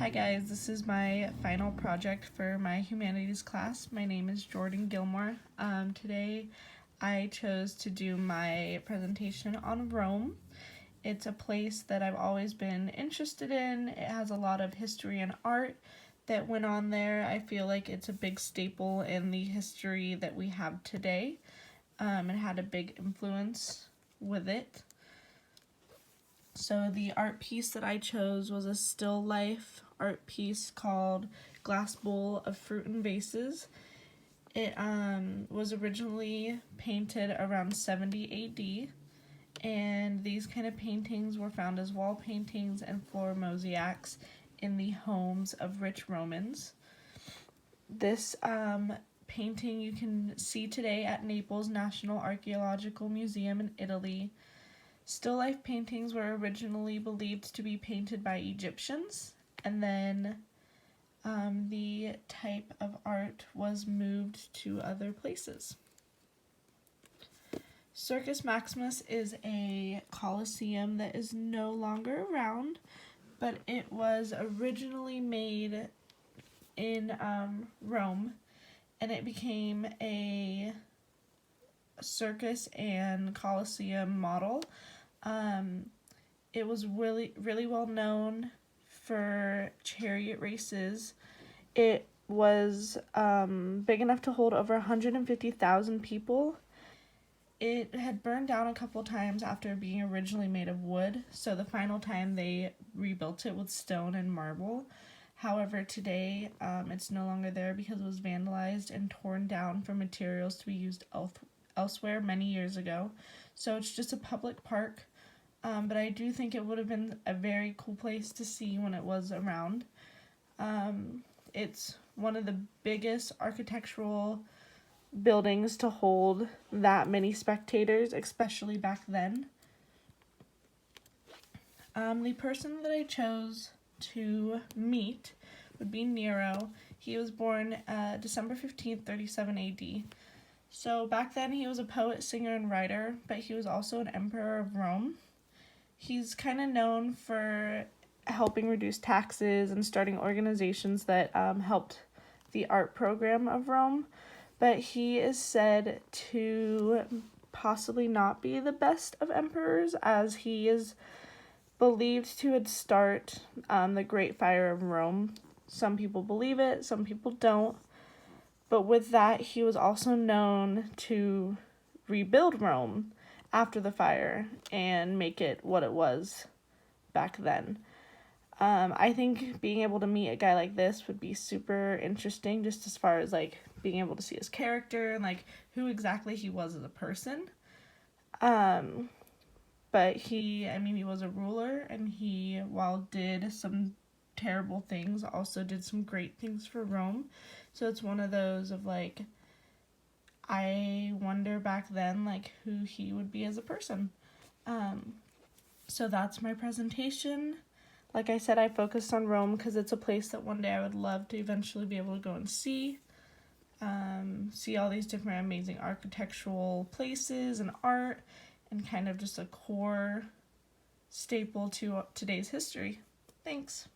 Hi guys, this is my final project for my humanities class. My name is Jordan Gilmore. Today I chose to do my presentation on Rome. It's a place that I've always been interested in. It has a lot of history and art that went on there. I feel like it's a big staple in the history that we have today. It had a big influence with it. So the art piece that I chose was a still life art piece called Glass Bowl of Fruit and Vases. It was originally painted around 70 AD, and these kind of paintings were found as wall paintings and floor mosaics in the homes of rich Romans. This painting you can see today at Naples National Archaeological Museum in Italy. Still life paintings were originally believed to be painted by Egyptians, and then the type of art was moved to other places. Circus Maximus is a coliseum that is no longer around, but it was originally made in Rome, and it became a circus and coliseum model. It was really well known for chariot races. It was big enough to hold over 150,000 people. It had burned down a couple times after being originally made of wood, so the final time they rebuilt it with stone and marble. However, today it's no longer there because it was vandalized and torn down for materials to be used elsewhere many years ago. So it's just a public park, but I do think it would have been a very cool place to see when it was around. It's one of the biggest architectural buildings to hold that many spectators, especially back then. The person that I chose to meet would be Nero. He was born December 15th, 37 AD. So back then he was a poet, singer, and writer, but he was also an emperor of Rome. He's kind of known for helping reduce taxes and starting organizations that helped the art program of Rome, but he is said to possibly not be the best of emperors, as he is believed to have started the Great Fire of Rome. Some people believe it, some people don't. But with that, he was also known to rebuild Rome after the fire and make it what it was back then. I think being able to meet a guy like this would be super interesting, just as far as like being able to see his character and like who exactly he was as a person. But he was a ruler, and he, while did some terrible things, also did some great things for Rome. So it's one of those of like, I wonder back then like who he would be as a person. So that's my presentation. Like I said, I focused on Rome because it's a place that one day I would love to eventually be able to go and see. See all these different amazing architectural places and art, and kind of just a core staple to today's history. Thanks.